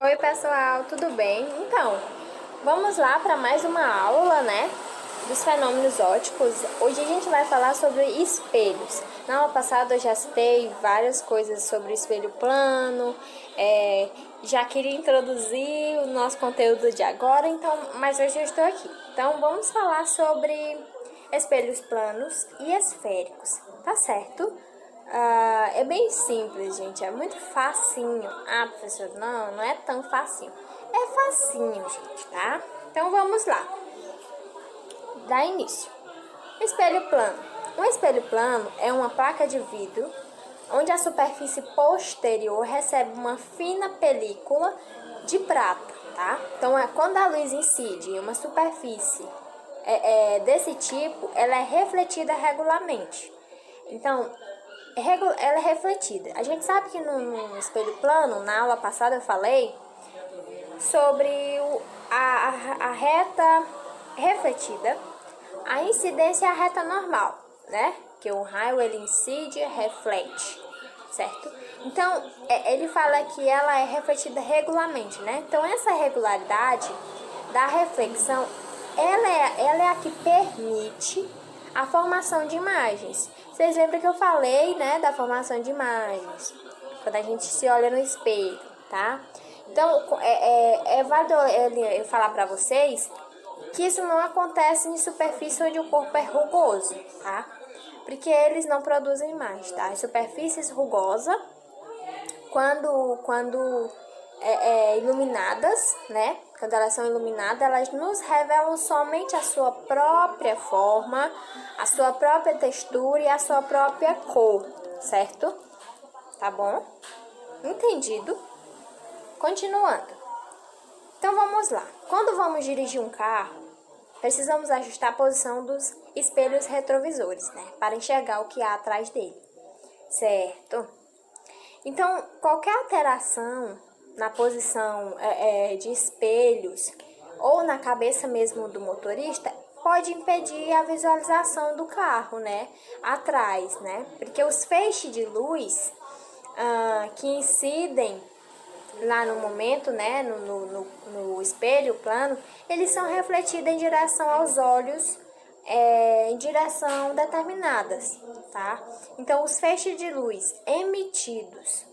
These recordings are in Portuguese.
Oi pessoal, tudo bem? Então, vamos lá para mais uma aula, né, dos fenômenos ópticos. Hoje a gente vai falar sobre espelhos. Na aula passada eu já citei várias coisas sobre o espelho plano, já queria introduzir o nosso conteúdo de agora, então, mas hoje eu estou aqui. Então vamos falar sobre espelhos planos e esféricos, tá certo? É bem simples, gente. É muito facinho. Ah, professor, não é tão facinho. É facinho, gente, tá? Então vamos lá. Dá início. Espelho plano. Um espelho plano é uma placa de vidro onde a superfície posterior recebe uma fina película de prata, tá? Então, quando a luz incide em uma superfície desse tipo, ela é refletida regularmente. Então, ela é refletida. A gente sabe que no espelho plano, na aula passada eu falei sobre a reta refletida, a incidência e a reta normal, né? Que o raio ele incide e reflete, certo? Então, ele fala que ela é refletida regularmente, né? Então, essa regularidade da reflexão, ela é a que permite a formação de imagens. Vocês lembram que eu falei, né, da formação de imagens, quando a gente se olha no espelho, tá? Então, é válido eu falar para vocês que isso não acontece em superfície onde o corpo é rugoso, tá? Porque eles não produzem mais, tá? As superfícies rugosas, quando iluminadas, né? Quando elas são iluminadas, elas nos revelam somente a sua própria forma, a sua própria textura e a sua própria cor, certo? Tá bom? Entendido? Continuando. Então vamos lá. Quando vamos dirigir um carro, precisamos ajustar a posição dos espelhos retrovisores, né? Para enxergar o que há atrás dele, certo? Então, qualquer alteração na posição de espelhos ou na cabeça mesmo do motorista pode impedir a visualização do carro, né? Atrás, né? Porque os feixes de luz que incidem lá no momento, né? No espelho plano, eles são refletidos em direção aos olhos, em direção determinadas, tá? Então, os feixes de luz emitidos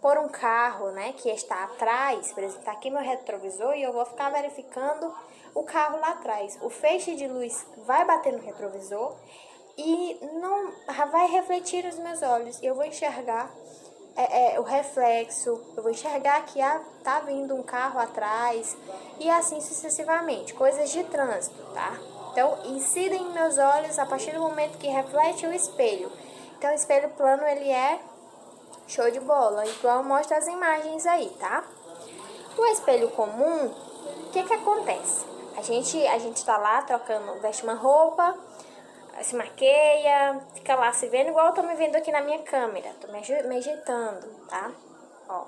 por um carro, né, que está atrás, por exemplo, tá aqui meu retrovisor e eu vou ficar verificando o carro lá atrás. O feixe de luz vai bater no retrovisor e não vai refletir nos meus olhos. Eu vou enxergar o reflexo, eu vou enxergar que tá vindo um carro atrás e assim sucessivamente, coisas de trânsito, tá? Então, incidem em meus olhos a partir do momento que reflete o espelho. Então, o espelho plano, ele é show de bola. Então, eu mostro as imagens aí, tá? O espelho comum, o que acontece? A gente tá lá trocando, veste uma roupa, se maqueia, fica lá se vendo igual eu tô me vendo aqui na minha câmera. Tô me ajeitando, tá? Ó.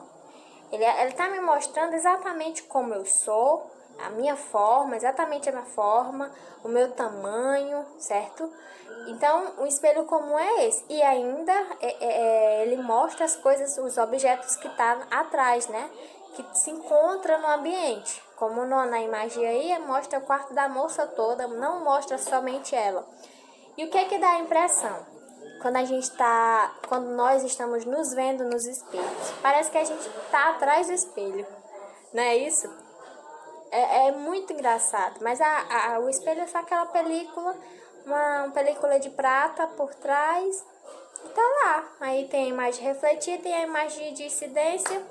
Ele tá me mostrando exatamente como eu sou, a minha forma, exatamente a minha forma, o meu tamanho, certo? Então, o espelho comum é esse. E ainda ele mostra as coisas, os objetos que tá atrás, né? Que se encontra no ambiente. Como na imagem aí, mostra o quarto da moça toda, não mostra somente ela. E o que dá a impressão? Quando nós estamos nos vendo nos espelhos, parece que a gente tá atrás do espelho, não é isso? É muito engraçado, mas o espelho é só aquela película, uma película de prata por trás, e tá lá. Aí tem a imagem refletida e a imagem de incidência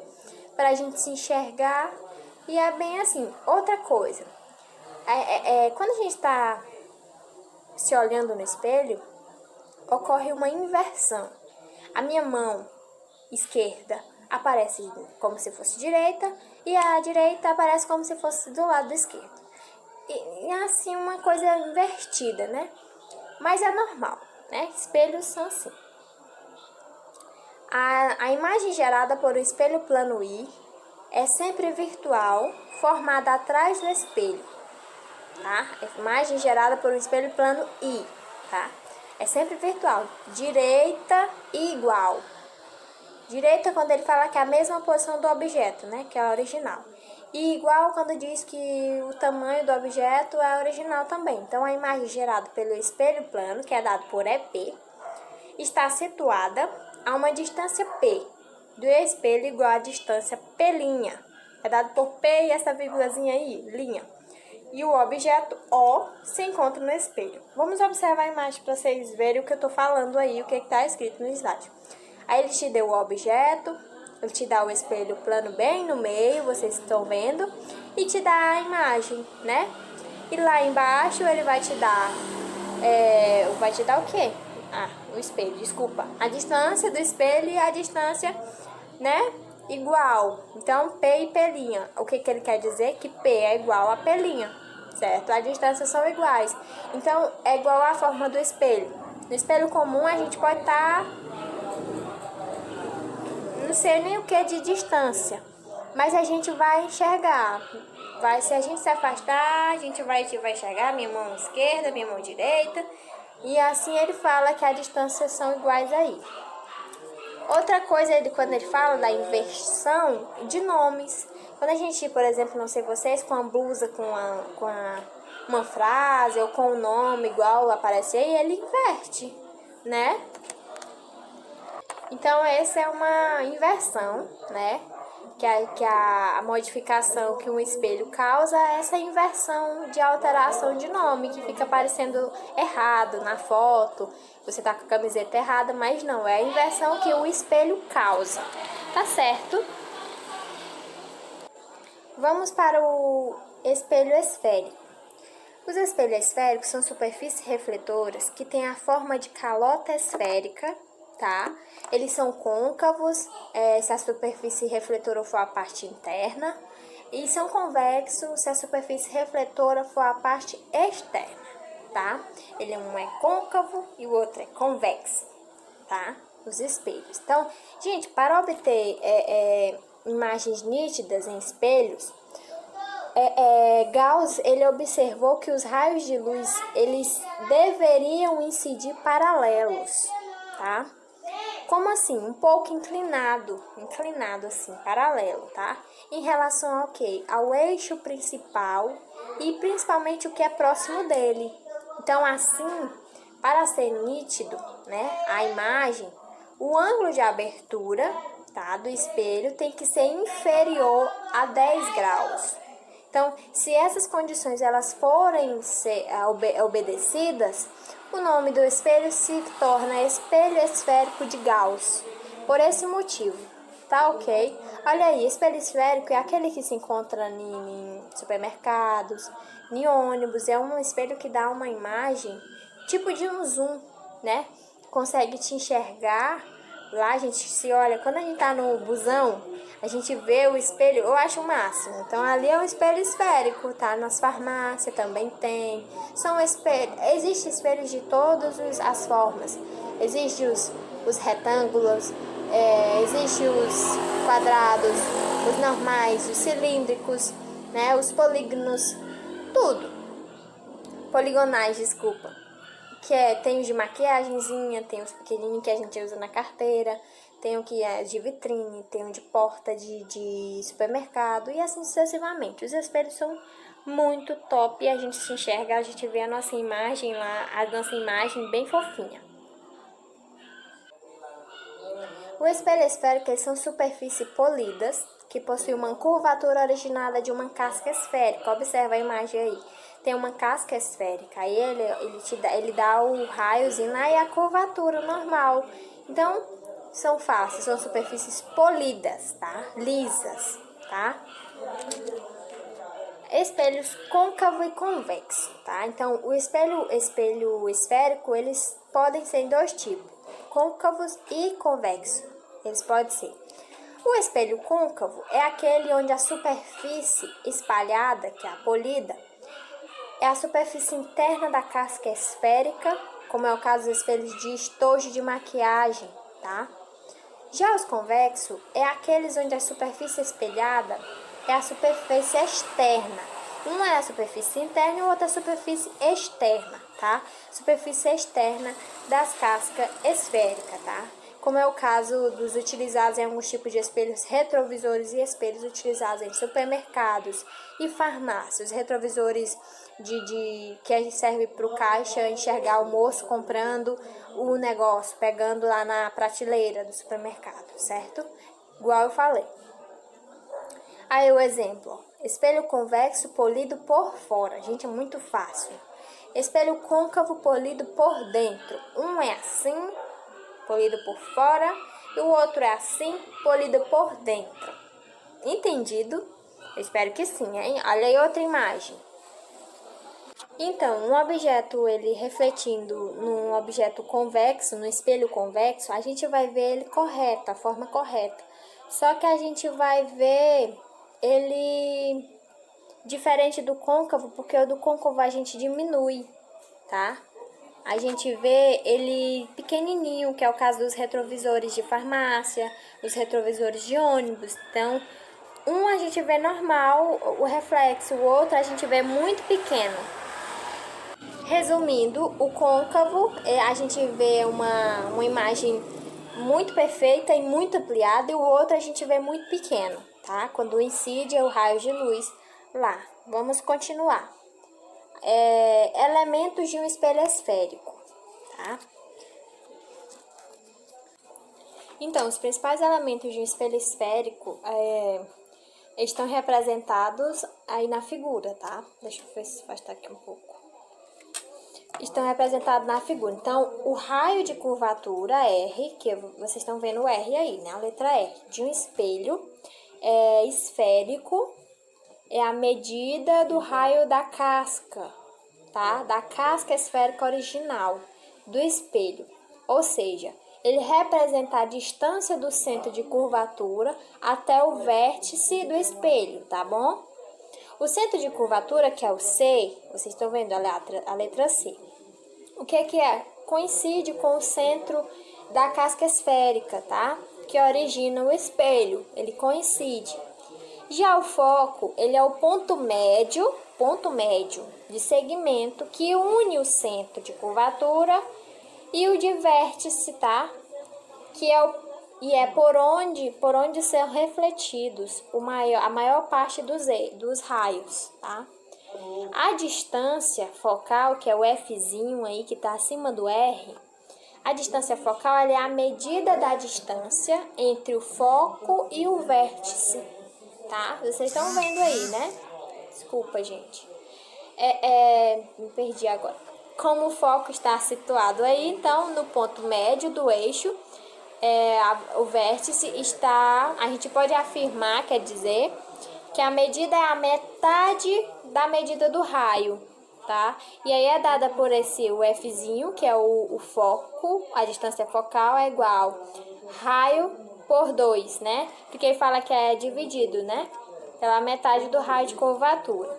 para a gente se enxergar, e é bem assim. Outra coisa, quando a gente está se olhando no espelho, ocorre uma inversão. A minha mão esquerda aparece como se fosse direita e a direita aparece como se fosse do lado esquerdo. E assim, uma coisa invertida, né? Mas é normal, né? Espelhos são assim. A imagem gerada por um espelho plano I é sempre virtual, formada atrás do espelho, tá? A imagem gerada por um espelho plano I, tá? É sempre virtual, direita e igual. Direita quando ele fala que é a mesma posição do objeto, né? Que é a original. E igual quando diz que o tamanho do objeto é original também. Então, a imagem gerada pelo espelho plano, que é dado por EP, está situada a uma distância P do espelho igual à distância P'. É dado por P e essa vírgulazinha aí, linha. E o objeto O se encontra no espelho. Vamos observar a imagem para vocês verem o que eu estou falando aí, o que está escrito no slide. Aí ele te deu o objeto, ele te dá o espelho plano bem no meio, vocês estão vendo, e te dá a imagem, né? E lá embaixo ele vai te dar, o quê? O espelho, desculpa. A distância do espelho e a distância, né? Igual. Então, P e P'. O que ele quer dizer? Que P é igual a P', certo? As distâncias são iguais. Então, é igual à forma do espelho. No espelho comum, a gente pode estar... não sei nem o que de distância, mas a gente vai enxergar. Se a gente se afastar, a gente vai enxergar minha mão esquerda, minha mão direita. E assim ele fala que as distâncias são iguais aí. Outra coisa, quando ele fala da inversão de nomes. Quando a gente, por exemplo, não sei vocês, com a blusa, uma frase ou com o nome igual aparece aí, ele inverte, né? Então, essa é uma inversão, né? Que a modificação que um espelho causa é essa inversão de alteração de nome, que fica aparecendo errado na foto. Você tá com a camiseta errada, mas não, é a inversão que o espelho causa. Tá certo? Vamos para o espelho esférico. Os espelhos esféricos são superfícies refletoras que têm a forma de calota esférica, tá? Eles são côncavos, se a superfície refletora for a parte interna, e são convexos se a superfície refletora for a parte externa, tá? Um é côncavo e o outro é convexo, tá? Os espelhos. Então, gente, para obter imagens nítidas em espelhos, Gauss ele observou que os raios de luz eles deveriam incidir paralelos, tá? Como assim? Um pouco inclinado assim, paralelo, tá? Em relação ao quê? Ao eixo principal e principalmente o que é próximo dele. Então, assim, para ser nítido, né, a imagem, o ângulo de abertura, tá, do espelho tem que ser inferior a 10 graus. Então, se essas condições elas forem obedecidas, o nome do espelho se torna espelho esférico de Gauss. Por esse motivo, tá ok? Olha aí, espelho esférico é aquele que se encontra em supermercados, em ônibus. É um espelho que dá uma imagem tipo de um zoom, né? Consegue te enxergar. Lá a gente se olha, quando a gente tá no busão, a gente vê o espelho, eu acho o máximo. Então ali é um espelho esférico, tá? Nas farmácias também tem. São espelhos, existem espelhos de todas as formas. Existem os retângulos, existem os quadrados, os normais, os cilíndricos, né? Os polígonos, tudo. Poligonais, desculpa. Tem os de maquiagemzinha, tem os pequenininhos que a gente usa na carteira, tem o que é de vitrine, tem o de porta de supermercado e assim sucessivamente. Os espelhos são muito top e a gente se enxerga, a gente vê a nossa imagem lá, a nossa imagem bem fofinha. O espelho esférico, eles são superfícies polidas que possuem uma curvatura originada de uma casca esférica. Observa a imagem aí. Tem uma casca esférica, aí ele dá o raiozinho lá e a curvatura normal. Então, são fáceis, são superfícies polidas, tá? Lisas, tá? Espelhos côncavo e convexo, tá? Então, o espelho esférico, eles podem ser em dois tipos, côncavos e convexos. Eles podem ser. O espelho côncavo é aquele onde a superfície espalhada, que é a polida, é a superfície interna da casca esférica, como é o caso dos espelhos de estojo de maquiagem, tá? Já os convexos é aqueles onde a superfície espelhada é a superfície externa. Um é a superfície interna e o outro é a superfície externa, tá? Superfície externa das cascas esféricas, tá? como é o caso dos utilizados em alguns tipos de espelhos retrovisores e espelhos utilizados em supermercados e farmácias. Retrovisores que serve para o caixa enxergar o moço comprando o negócio, pegando lá na prateleira do supermercado, certo? Igual eu falei. Aí o exemplo, ó, espelho convexo polido por fora. Gente, é muito fácil. Espelho côncavo polido por dentro. Um é assim, polido por fora, e o outro é assim, polido por dentro. Entendido? Eu espero que sim, hein? Olha aí outra imagem. Então, um objeto, ele refletindo num objeto convexo, no espelho convexo, a gente vai ver ele correto, a forma correta. Só que a gente vai ver ele diferente do côncavo, porque o do côncavo a gente diminui, tá? A gente vê ele pequenininho, que é o caso dos retrovisores de farmácia, os retrovisores de ônibus. Então, um a gente vê normal, o reflexo, o outro a gente vê muito pequeno. Resumindo, o côncavo, a gente vê uma imagem muito perfeita e muito ampliada, e o outro a gente vê muito pequeno, tá? Quando incide o raio de luz lá. Vamos continuar. Elementos de um espelho esférico, tá? Então, os principais elementos de um espelho esférico estão representados aí na figura, tá? Deixa eu ver se vai estar aqui um pouco. Estão representados na figura. Então, o raio de curvatura R, que vocês estão vendo o R aí, né? A letra R, de um espelho esférico, é a medida do raio da casca, tá? Da casca esférica original do espelho. Ou seja, ele representa a distância do centro de curvatura até o vértice do espelho, tá bom? O centro de curvatura, que é o C, vocês estão vendo a letra C. O que é? Coincide com o centro da casca esférica, tá? Que origina o espelho, ele coincide. Já o foco, ele é o ponto médio de segmento que une o centro de curvatura e o de vértice, tá? Que é por onde são refletidos a maior parte dos raios, tá? A distância focal, que é o Fzinho aí que está acima do R, a distância focal ela é a medida da distância entre o foco e o vértice, tá? Vocês estão vendo aí, né? Desculpa, gente. Me perdi agora. Como o foco está situado aí, então, no ponto médio do eixo, o vértice está, a gente pode afirmar, quer dizer, que a medida é a metade da medida do raio, tá? E aí é dada por o Fzinho, que é o foco, a distância focal é igual raio por 2, né? Porque ele fala que é dividido, né? Pela metade do raio de curvatura.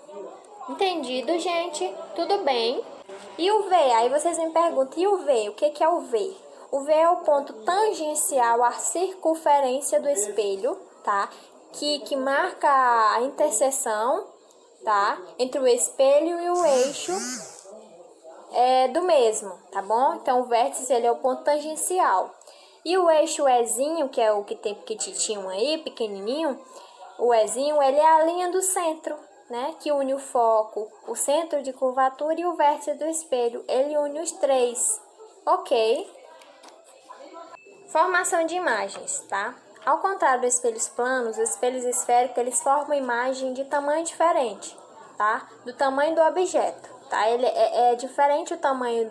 Entendido, gente? Tudo bem? E o V? Aí vocês me perguntam, e o V? O que é o V? O V é o ponto tangencial à circunferência do espelho, tá? Que marca a interseção, tá? Entre o espelho e o eixo do mesmo, tá bom? Então, o vértice, ele é o ponto tangencial. E o eixo Ezinho, que é o que tem pequititinho aí, pequenininho, o Ezinho, ele é a linha do centro, né? Que une o foco, o centro de curvatura e o vértice do espelho. Ele une os três, ok? Formação de imagens, tá? Ao contrário dos espelhos planos, os espelhos esféricos, eles formam imagem de tamanho diferente, tá? Do tamanho do objeto, tá? Ele é diferente o tamanho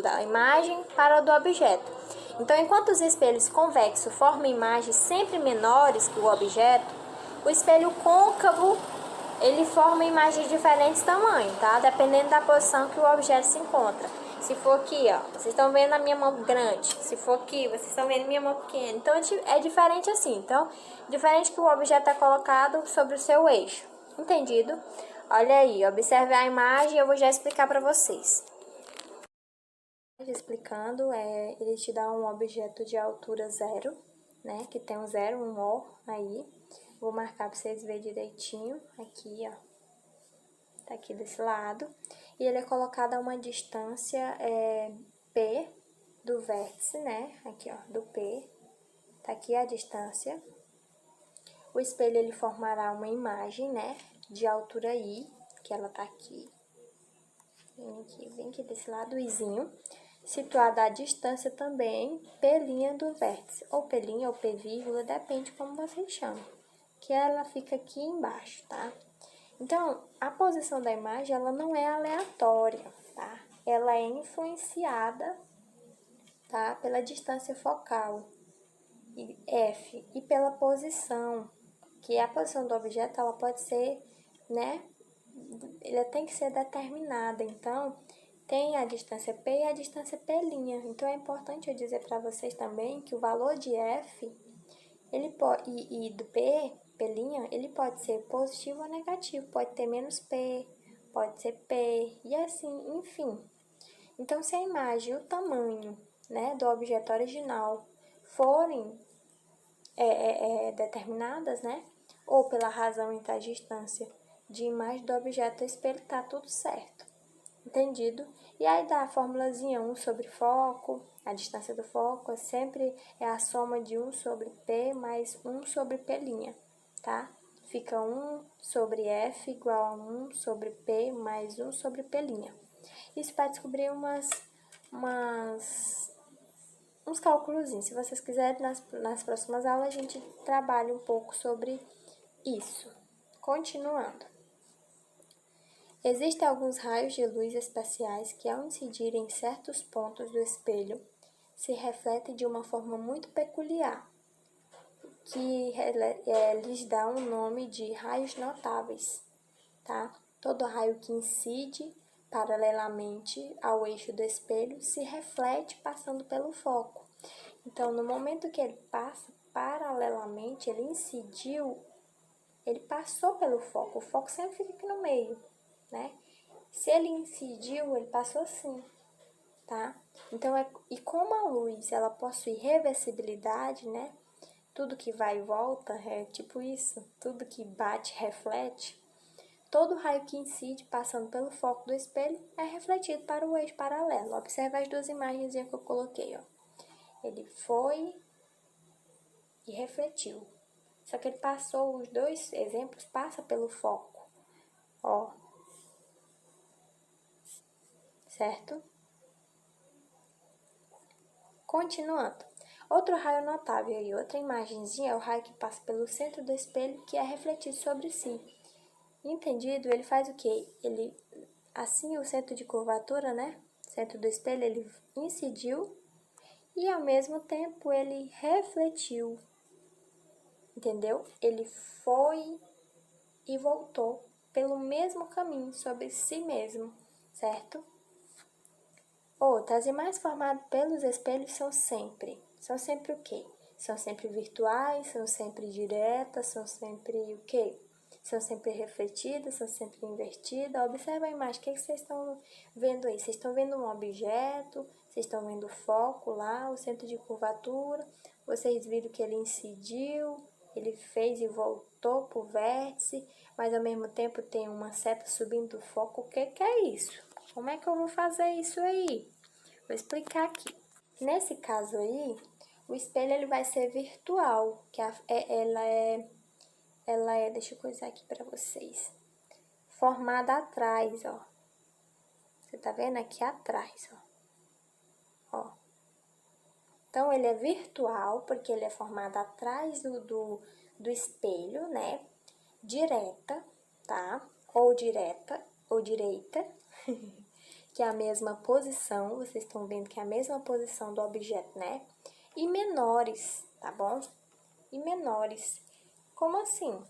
da imagem para o do objeto. Então, enquanto os espelhos convexos formam imagens sempre menores que o objeto, o espelho côncavo, ele forma imagens de diferentes tamanhos, tá? Dependendo da posição que o objeto se encontra. Se for aqui, ó, vocês estão vendo a minha mão grande. Se for aqui, vocês estão vendo a minha mão pequena. Então, é diferente assim. Então, diferente que o objeto é colocado sobre o seu eixo. Entendido? Olha aí, observe a imagem e eu vou já explicar para vocês. Explicando, ele te dá um objeto de altura 0, né? Que tem um 0, um O aí. Vou marcar para vocês verem direitinho. Aqui, ó. Tá aqui desse lado. E ele é colocado a uma distância P, do vértice, né? Aqui, ó, do P. Tá aqui a distância. O espelho, ele formará uma imagem, né? De altura I, que ela tá aqui. Vem aqui desse lado, Izinho. Situada a distância também, P' do vértice. Ou P', ou P', depende como vocês chamam. Que ela fica aqui embaixo, tá? Então, a posição da imagem, ela não é aleatória, tá? Ela é influenciada, tá? Pela distância focal, F, e pela posição, que a posição do objeto, ela pode ser, né? Ela tem que ser determinada, então, tem a distância P e a distância P'. Então, é importante eu dizer para vocês também que o valor de F, ele pode, e do P', ele pode ser positivo ou negativo, pode ter menos P, pode ser P, e assim, enfim. Então, se a imagem e o tamanho, né, do objeto original forem determinadas, né, ou pela razão entre a distância de imagem do objeto ao espelho, tá tudo certo. Entendido? E aí dá a formulazinha 1 sobre foco, a distância do foco sempre é a soma de 1 sobre P mais 1 sobre P', tá? Fica 1 sobre F igual a 1 sobre P mais 1 sobre P'. Isso para descobrir uns cálculozinhos. Se vocês quiserem, nas próximas aulas a gente trabalha um pouco sobre isso. Continuando. Existem alguns raios de luz espaciais que, ao incidir em certos pontos do espelho, se refletem de uma forma muito peculiar, que lhes dá um nome de raios notáveis, tá? Todo raio que incide paralelamente ao eixo do espelho se reflete passando pelo foco. Então, no momento que ele passa paralelamente, ele incidiu, ele passou pelo foco. O foco sempre fica aqui no meio, né? Se ele incidiu, ele passou assim, tá? Então, e como a luz, ela possui reversibilidade, né? Tudo que vai e volta, é tipo isso, tudo que bate, reflete. Todo raio que incide passando pelo foco do espelho é refletido para o eixo paralelo. Observe as duas imagens que eu coloquei, ó. Ele foi e refletiu. Só que ele passou, os dois exemplos, passa pelo foco, ó. Certo? Continuando. Outro raio notável e outra imagenzinha é o raio que passa pelo centro do espelho, que é refletido sobre si. Entendido? Ele faz o quê? Ele, assim, o centro de curvatura, né? O centro do espelho, ele incidiu e, ao mesmo tempo, ele refletiu. Entendeu? Ele foi e voltou pelo mesmo caminho sobre si mesmo, certo? As imagens formadas pelos espelhos são sempre o quê? São sempre virtuais, são sempre diretas, são sempre o quê? São sempre refletidas, são sempre invertidas. Observa a imagem, o que vocês estão vendo aí? Vocês estão vendo um objeto, vocês estão vendo o foco lá, o centro de curvatura, vocês viram que ele incidiu, ele fez e voltou para o vértice, mas ao mesmo tempo tem uma seta subindo do foco. O que é isso? Como é que eu vou fazer isso aí? Vou explicar aqui. Nesse caso aí, o espelho ele vai ser virtual, que ela é, deixa eu coisar aqui para vocês, formada atrás, ó. Você tá vendo aqui atrás, ó. Então, ele é virtual, porque ele é formado atrás do espelho, né? Direta, tá? Ou direta, ou direita, que é a mesma posição, vocês estão vendo que é a mesma posição do objeto, né? E menores, tá bom? E menores. Como assim?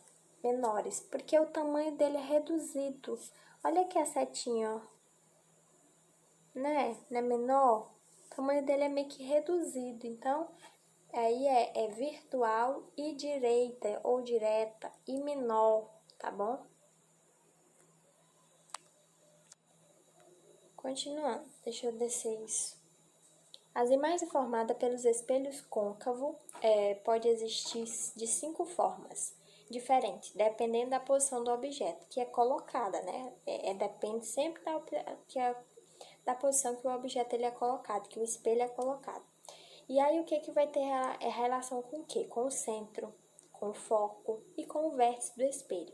Menores, porque o tamanho dele é reduzido. Olha aqui a setinha, ó. Né? Não é menor? O tamanho dele é meio que reduzido. Então, aí é virtual e direita ou direta e menor, tá bom? Continuando, deixa eu descer isso. As imagens formadas pelos espelhos côncavos pode existir de 5 formas diferentes, dependendo da posição do objeto que é colocada, né? Depende sempre da posição que o objeto ele é colocado, que o espelho é colocado. E aí o que vai ter relação com o quê? Com o centro, com o foco e com o vértice do espelho.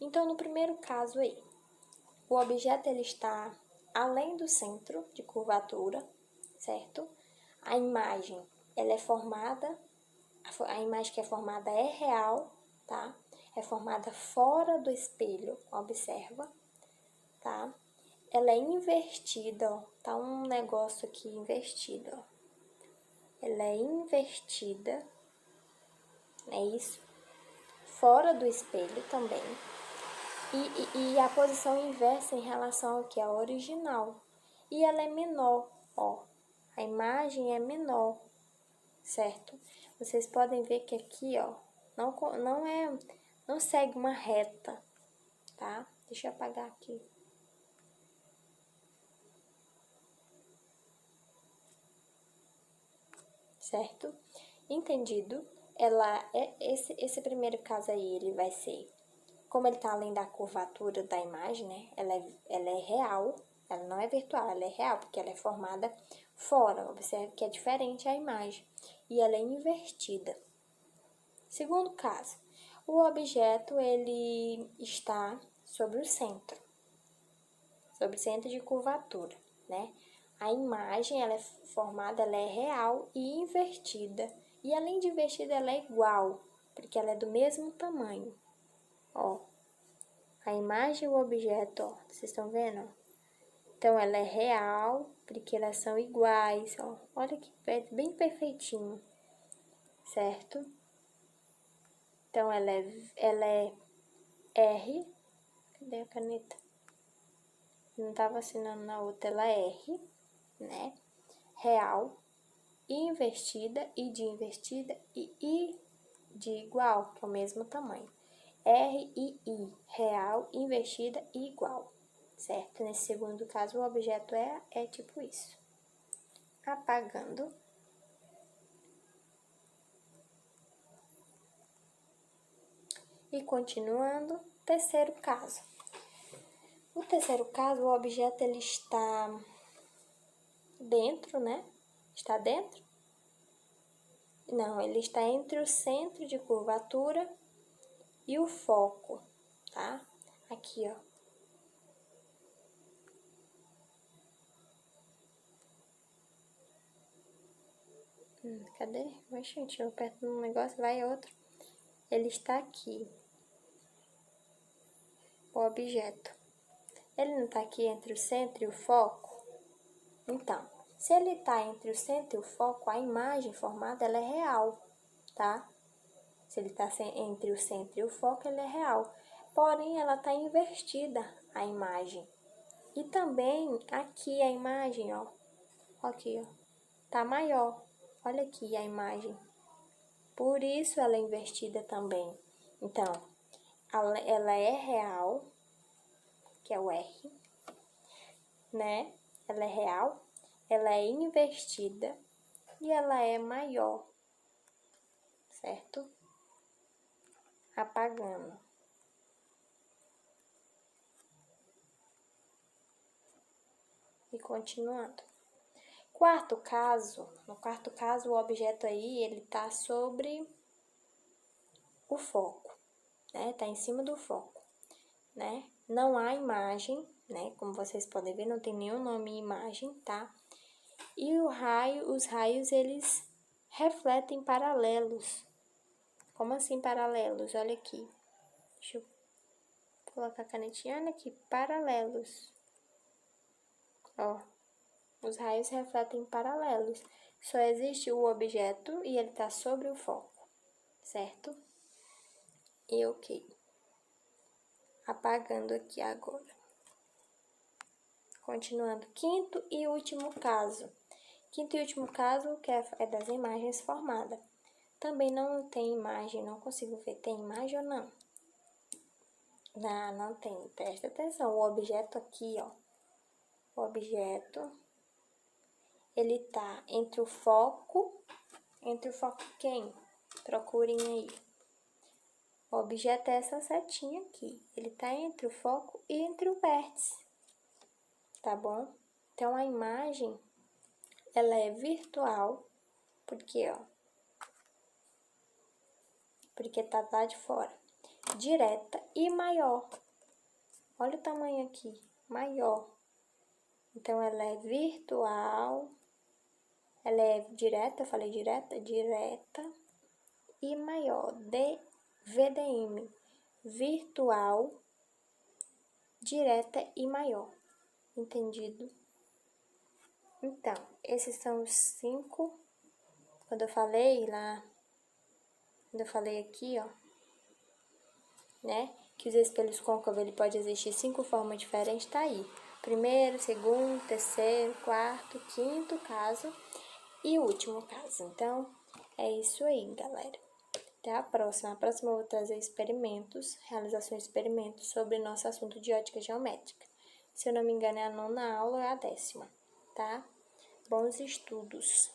Então, no primeiro caso aí, o objeto ele está além do centro de curvatura, certo? A imagem, ela é formada, a imagem que é formada é real, tá? É formada fora do espelho, observa, tá? Ela é invertida, ó, tá um negócio aqui invertido, ó. Ela é invertida, é isso? Fora do espelho também. E a posição inversa em relação ao que é original. E ela é menor, ó. A imagem é menor, certo? Vocês podem ver que aqui, ó, não segue uma reta, tá? Deixa eu apagar aqui. Certo? Entendido? Esse primeiro caso aí, ele vai ser, como ele tá além da curvatura da imagem, né? Ela é real, ela não é virtual, ela é real, porque ela é formada fora. Observe que é diferente a imagem. E ela é invertida. Segundo caso, o objeto, ele está sobre o centro de curvatura, né? A imagem, ela é formada, ela é real e invertida. E além de invertida, ela é igual, porque ela é do mesmo tamanho. Ó, a imagem e o objeto, ó, vocês estão vendo? Então, ela é real, porque elas são iguais, ó. Olha que bem perfeitinho, certo? Então, ela é R. Cadê a caneta? Não estava assinando na outra, ela é R, né? Real, invertida, e de invertida e de igual, que é o mesmo tamanho. R e I, real, invertida e igual, certo? Nesse segundo caso, o objeto é tipo isso. Apagando. E continuando, terceiro caso. No terceiro caso, o objeto ele está dentro, né? Está dentro? Não, ele está entre o centro de curvatura e o foco, tá? Aqui, ó. Cadê? Mas, gente, eu aperto um negócio, vai outro. Ele está aqui. O objeto. Ele não está aqui entre o centro e o foco? Então, se ele está entre o centro e o foco, a imagem formada ela é real, tá? Se ele está entre o centro e o foco, ele é real. Porém, ela está invertida, a imagem. E também aqui a imagem, ó. Aqui, ó. Tá maior. Olha aqui a imagem. Por isso ela é invertida também. Então, ela é real, que é o R, né? Ela é real, ela é invertida e ela é maior, certo? Apagando. E continuando. No quarto caso, o objeto aí, ele tá sobre o foco, né? Tá em cima do foco, né? Não há imagem, né? Como vocês podem ver, não tem nenhum nome imagem, tá? E os raios, eles refletem paralelos. Como assim paralelos? Olha aqui. Deixa eu colocar a canetinha. Olha aqui, paralelos. Ó, os raios refletem paralelos. Só existe o objeto e ele tá sobre o foco, certo? E ok. Apagando aqui agora. Continuando. Quinto e último caso. Quinto e último caso, que é das imagens formadas. Também não tem imagem, não consigo ver. Tem imagem ou não? Não tem. Presta atenção. O objeto aqui, ó. O objeto, ele tá entre o foco quem? Procurem aí. O objeto é essa setinha aqui. Ele tá entre o foco e entre o vértice. Tá bom? Então, a imagem, ela é virtual, porque tá lá de fora. Direta e maior. Olha o tamanho aqui, maior. Então, ela é virtual, ela é direta, eu falei direta e maior. VDM, virtual, direta e maior. Entendido? Então, esses são os 5. Quando eu falei aqui, né, que os espelhos côncavos ele pode existir 5 formas diferentes, tá aí. Primeiro, segundo, terceiro, quarto, quinto caso e último caso. Então, é isso aí, galera. Até a próxima. A próxima eu vou trazer experimentos, realização de experimentos sobre nosso assunto de ótica geométrica. Se eu não me engano, é a 9ª aula ou é a 10ª, tá? Bons estudos!